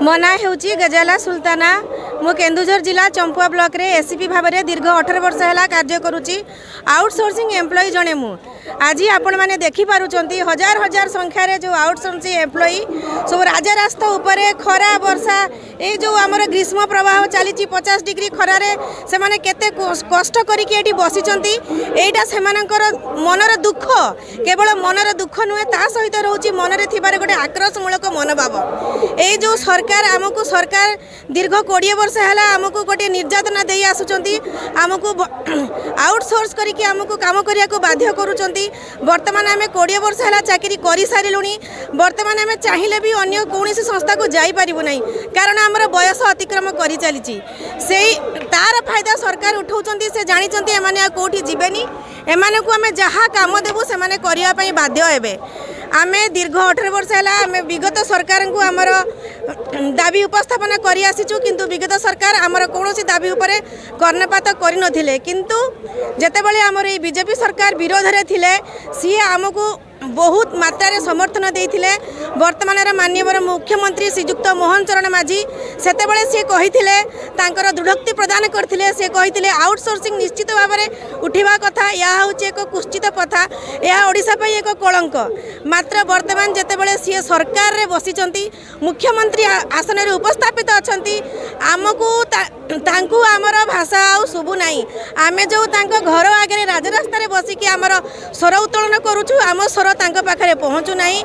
मो ना हूँ गजाला सुल्ताना मु केन्दुझर जिला चंपुआ ब्लॉक रे एसीपी भाव में दीर्घ 18 वर्ष है कार्य करुच्ची आउटसोर्सिंग एम्प्लॉई जड़े मु आज आपण मैंने देखिपुंट हजार हजार संख्यार जो आउटसोर्सिंग एम्प्लॉई सब राजा रास्ता उपर खरा वर्षा ये जो आमर ग्रीष्म प्रवाह चली 50 डिग्री खरारे से माने केते कष्ट करके बसी एटा से मनर दुख केवल मनर दुख नुहे ता सहित रोचे मनरे थिबार गोटे आक्रोशमूलक मनोभाव ये जो सरकार आमको सरकार दीर्घ 20 वर्ष है आमको गोटे निर्यातना दे आसुचंती आमको आउटसोर्स करके आमको काम करिया को बाध्य करूचंती वर्तमान आम 20 वर्ष है चाकरी कर सारूँ वर्तमान आम चाहिए भी अन्य कौन संस्था को जाई पारिबु नहीं कारण आमर बयस अतिक्रम कर चली से तार फायदा सरकार उठाउचंती से जानिचंती एमाने कोठी जीवेनी एमाने को आम जहाँ काम देबु से माने करिया पई बाध्य हेबे आमे दीर्घ 18 वर्ष है आमे विगत सरकार को आमर दाबी उपस्थापन कर आसीचु किंतु विगत सरकार आमर कौन दाबी उपर कर्णपात कर किंतु जेतेबेले आमर ये बीजेपी सरकार विरोध में थिले सी आमको बहुत मात्रा समर्थन देते वर्तमान माननीय मुख्यमंत्री श्रीजुक्त मोहन चरण माझी सेतेबेले सी कहिथिले तांकर दृढ़ोक्ति प्रदान करथिले से कहिथिले आउटसोर्सिंग निश्चित भाव में उठिबा कथा या होचे एक कुश्चित प्रथा या ओडिशा पई एक कलंक मात्र वर्तमान जेतेबेले सी सरकार रे बसिचंती मुख्यमंत्री आसन रे उपस्थापित अछंती आमको तांकु आमर भाषा आ सुबु नाही आमे जो तांको घर आगे राजरास्ता रे बसिकी आमर स्वर उत्तोलन करूछु आम स्वर तांको पाखरे पहुँचु नाही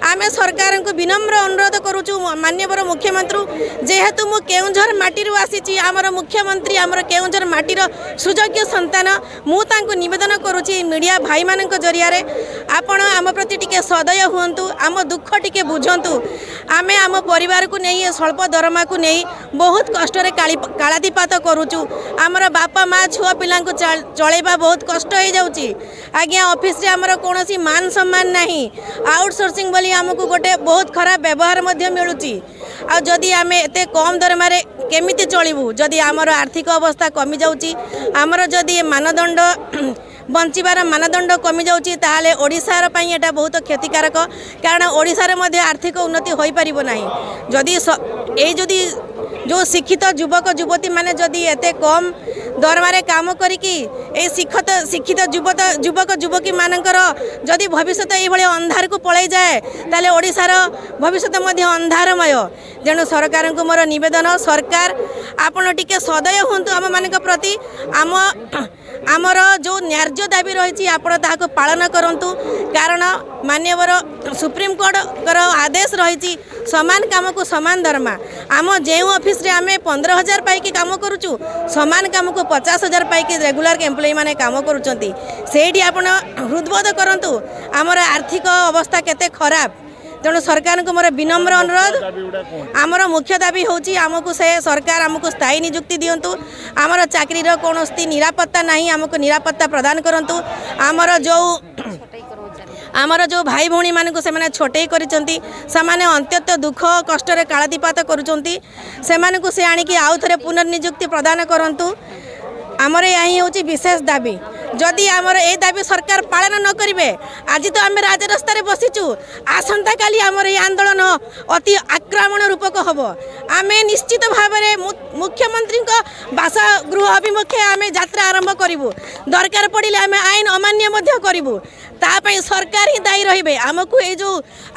आमे सरकार को विनम्र अनुरोध करूछु माननीय मुख्यमंत्री जेहेतु मु केउंझर माटी रु आसीची आमर मुख्यमंत्री आमर केउंझर माटीर सुयोग्य संतान मु तांको निवेदन करूची मीडिया भाई मानक जरिया रे आपण आम प्रति टिके सदय हुंतु आम दुख टिके बुझंतु आमे आम परिवार को नहीं स्वल्प दरमा को नहीं बहुत कष्ट रे कालातिपात करूछु आमर बापा माँ छुआ पिला चलैबा बहुत कष्ट हो जाउची आज्ञा ऑफिस रे आमर कोनोसी मान सम्मान नहीं आउटसोर्सिंग बोली आमको गोटे बहुत खराब व्यवहार मिलूची आ जदि आम एते कम दरमा रे केमिति चलू जदि आमर आर्थिक अवस्था कमी जाउची आमर जदि मानदंड बंचार मानदंड कमी जाउची ताहाले ओडिशार पई एटा बहुत क्षतिकारक कारण ओडिशार मध्ये आर्थिक उन्नति होई परिबो नाही जदि जदि जो शिक्षित युवक युवती माने जदि एते कम दरमारे काम करिकी ए शिक्षित युवक युवकी मानकर जदि भविष्य ये अंधार को पड़े जाए ताले ओडिशार भविष्य मध्ये अंधारमय तेणु सरकार को मोर निवेदन सरकार आपण टिके सदय हुंतु आम मान प्रति आमर जो न्याय्य दाबी रही आपण ताको पालन करंतु कारण माननीय सुप्रीम कोर्ट आदेश रही समान काम को समान दरमा आम जो ऑफिस रे आमे 15,000 पाई काम करूचु समान काम को 50,000 पाई रेगुलर एम्प्लॉई माने काम करूचंती सेठी आपण हृदबोध करंतु आमर आर्थिक अवस्था केते खराब तेणु सरकार को मोर विनम्र अनुरोध आमर मुख्य दाबी होची आमको से सरकार आमको स्थायी नियुक्ति दियंतु आमर चाकरी कौन निरापत्ता नहीं आमको निरापत्ता प्रदान करंतु आमर जो भाई भौणी मानक से छोटे करिसेंती सेमाने अंत्यत दुख कष्ट रे कालातिपात करुचंती सेमानकु से आनिकी आउ थरे पुनर्नियुक्ति प्रदान करंतु आमर यही हूँ विशेष दाबी जदि आमर ए दाबी सरकार पालन न करेंगे आज तो आम राजरास्ता बसीचु आसंता काली आमर ये आंदोलन अति आक्रमण रूपक हम आम निश्चित भाव में मुख्यमंत्री बासगृह अभिमुखे आम यात्रा आरंभ करूँ दरकार पड़े आम आईन अमान्य करूँ तापाई सरकार ही दायी रही आमको ये जो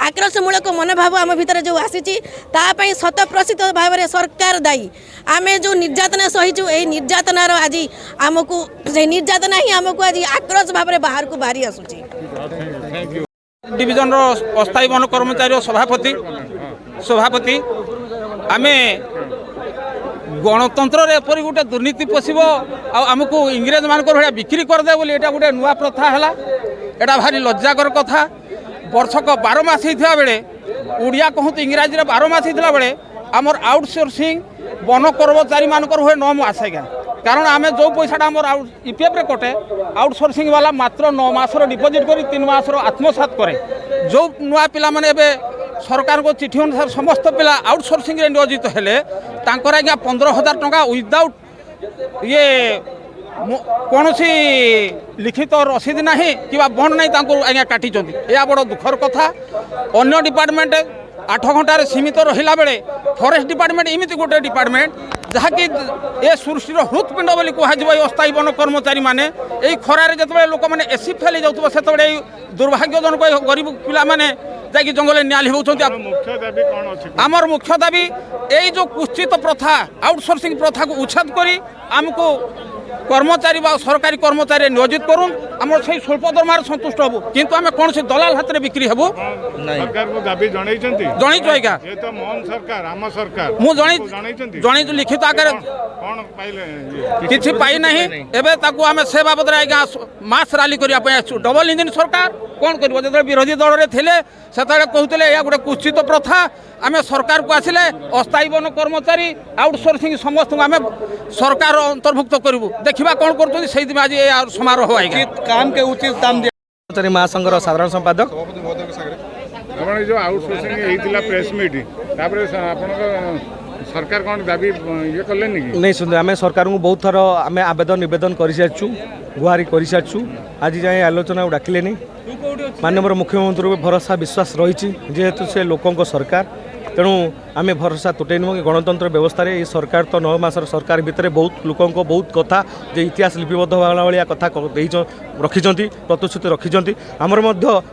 आक्रोशमूलक मनोभाव आम भीतर जो आसी शत प्रतिशत भाव में सरकार दायी आम जो निर्यातना सहीचु ये निर्यातनार आज आमको से निर्यातना ही आमको आज आक्रोश भाव में बाहर को बाहरी आसूची डिविजन अस्थायी वन कर्मचारी सभापति आम गणतंत्र एपरी गोटे दुर्नीति पशब आमको इंग्रेज मान भाया बिक्री करदे बोली एटा गोटे नुआ प्रथा है एटा भारी लज्जाकर कथा वर्षक 12 मास होता बेले ओडिया कहतु इंग्राजी 12 मास होता बेले आमर आउटसोर्सिंग वन कर्मचारी मानकर हुए 9 मास आज्ञा कारण आम जो पैसाटा आम ईपीएफ कटे आउटसोर्सिंग वाला मात्र 9 मासर डिपोजिट कर 3 मासर आत्मसात करे जो नुआ पिला माने एबे सरकार को चिठी अनुसार समस्त पिला आउटसोर्सिंग रे नियोजित हेले तांकर आज्ञा 15,000 टंका विदाउट ये कौन सी लिखित रसीद ना कि बंड ना आज्ञा काटी यह बड़ दुखर कथा अन्य डिपार्टमेंट 8 घंटार सीमित रहा बेले फॉरेस्ट डिपार्टमेंट इमिति गोटे डिपार्टमेंट जहाँकि ए सृष्टिर हृत्पिंड बोली कहुए अस्थायी वन कर्मचारी मैंने यही खरारे जो लोक मैंने एसी फेल जाऊे से दुर्भाग्यजनक गरीब पिला माने जाकि जंगल नियाली होउछन्ति आमर मुख्य दाबी यही जो कुश्चित प्रथा आउटसोर्सिंग प्रथा को उच्छेद करी आमको कर्मचारी बा सरकारी कर्मचारी नियोजित करूँ आम से स्वल्प दरमार संतुष्ट हबू किंतु आम कौन से दलाल हाथ में बिक्री हेबू सरकार को दाबी जनईचु आज्ञा ये तो मोहन सरकार आम सरकार मु जनईचु लिखित आकार कौन पाइले किछि पाई नहीं एबे ताकू आमे से बाबद रे आज्ञा मास रैली करिया पय आछु डबल इंजिन सरकार कौन करिवो जते विरोधी दल रे थिले सेताळे कहउतले या गुटे कुश्चित प्रथा आमे सरकार को आसिले अस्थायी वन कर्मचारी आउटसोर्सिंग समस्त आमे सरकार अंतर्भुक्त करिवु देखिबा कौन करछन सेहि दिन आज ए समारोह आइगा काम के उचित दाम दिया कर्मचारी महासंघर साधारण संपादक आपण जो आउटसोर्सिंग हेतिला प्रेस मीट तापर आपण सरकार कौन दाबी ये कले नहीं सुन आम सरकार को बहुत थर आम आवेदन निवेदन कर सारी गुहारी कर सारी आज जाए आलोचना डाकिले माननीय मुख्यमंत्री भरोसा विश्वास रही जेहेतु से लोकों सरकार तेणु आम भरोसा तुटे नुह कि गणतंत्र व्यवस्था ये सरकार तो 9 मासर सरकार भितर बहुत लोकों बहुत कथा जे इतिहास लिपिबद्ध भाया कथा रखिंट प्रतिश्रुति रखिंट आमर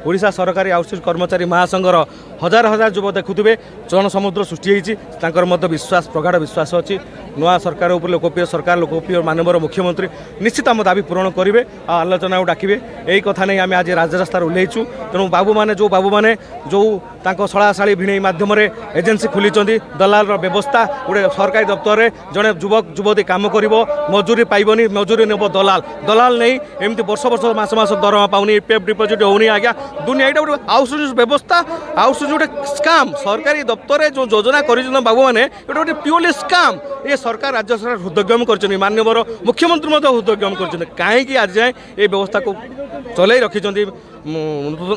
ओडिशा सरकारी आउटसोर्स कर्मचारी महासंघर हजार हजार युव देखुवे जनसमुद्र सृष्टि होती विश्वास प्रगाढ़ विश्वास अच्छी नुआ सरकार उपर लोकप्रिय सरकार लोकप्रिय माननीय मुख्यमंत्री निश्चित आम दाबी पूरण करेंगे आलोचना डाकिबे यही कथा नहीं आम आज राजरास्ता ओह्लैचु तेणु बाबू मैंने जो शलाशाड़ी भिणई मध्यम एजेन्सी खोली दलाल व्यवस्था गोटे सरकारी दफ्तर में जड़े युवक युवती काम कर मजूरी पाइबनी मजूरी नेब दलाल दलाल नहीं एमती वर्ष वर्ष मास मास दरमा पाऊनी ईपीएफ डिपोजिट होनी आज्ञा दुनिया यहाँ गोटे आउटसोर्सिंग व्यवस्था आउटसोर्सिंग गोटे स्काम सरकारी दफ्तर जो योजना कर बाबू मैंने गोटे प्योरली स्काम ये सरकार राज्य सरकार हृदयंगम कर माननीय मुख्यमंत्री हृदयंगम कर कहीं आज जाए ये व्यवस्था को चल रखी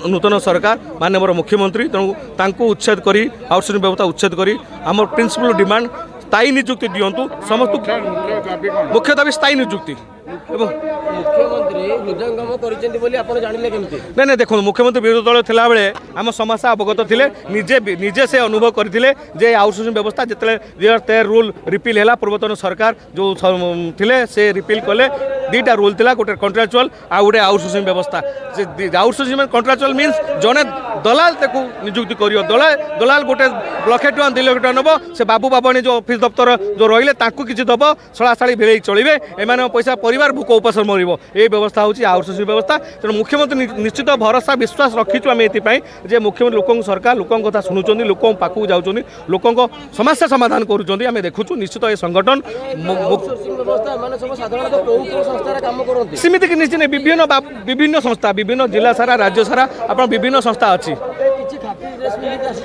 नूतन सरकार माननीय मुख्यमंत्री तेणु उच्छेद कर आउटसोर्सिंग व्यवस्था उच्छेद कर आम प्रिंसिपल डिमांड स्थायी नियुक्ति दिंतु समस्त मुख्य दाबी स्थायी नियुक्ति नहीं देखो मुख्यमंत्री विरोधी दल थिला बेले आम समस्या अवगत थे निजे से अनुभव करते आउटसोर्सिंग व्यवस्था जिते 2013 रूल रिपिल है पूर्वतन सरकार जो थिले से रिपिल कले 2टा रूल थिला गोटे कंट्राक्चुअल आ गोटे आउटसोर्सिंग व्यवस्था आउटसोर्सिंग कंट्राक्चुअल मीन्स जड़े दलाल नियुक्ति कर दलाल गोटे 1 लाख टका 2 लाख टका नब से बाबू बाबाणी जो ऑफिस दफ्तर जो रही किसी दब शलाशाड़ी भिड़े चलिए एम पैसा परिवार भूक उपास मर ये व्यवस्था हूँ आउटसोर्सिंग व्यवस्था तेणु मुख्यमंत्री निश्चित भरोसा विश्वास रखीचु आम ये मुख्यमंत्री लोक सरकार लोकों कथा शुणुं लोक पाखक जाऊँ लोकों समस्या समाधान करुँच आम देखुँ निश्चित ये संगठन सीमित निश्चित विभिन्न संस्था विभिन्न जिला सारा राज्य सारा आप विभिन्न संस्था अच्छी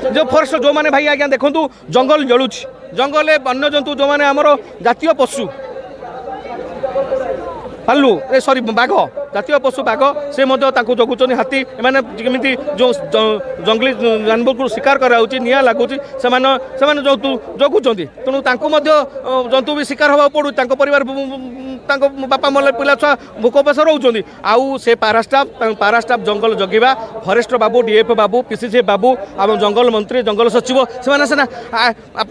जो फॉरेस्ट जो मैंने भाई आज्ञा देखूँ जंगल जलुँ जंगल वन्य जंतु जो मैंने आमर जातीय पशु भालू सॉरी बाघ जातीय पशु बाघ से जगुच हाथी एम जो जंगली जानवर को शिकार कराऊँच निआ लगुच से जगुच तेणु जंतु भी शिकार हवा पड़ू परिवार बापा मल पिला छुआ भूक उपास रोचे आउ से पारास्टाफ जंगल जगिबा फॉरेस्ट बाबू डीएफ बाबू पीसीसी बाबू आम जंगल मंत्री जंगल सचिव से आप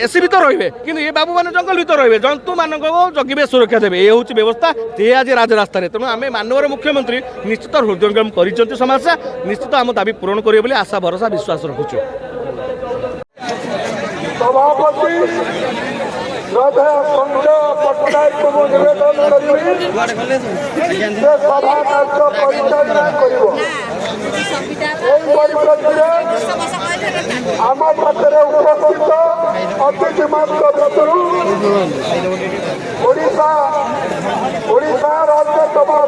एसी भर रे कि ये बाबू मैंने जंगल भर रे जंतु मान जगिबे सुरक्षा देवे ये हूँ व्यवस्था ये आज राजरास्तार तेणु आम माननीय मुख्यमंत्री निश्चित हृदयंगम कर समस्या निश्चित आम दाबी पूरण करेंगे आशा भरोसा विश्वास रखुचु आम पाखे उपस्थित अतिथि ओडिशा राज्य सभा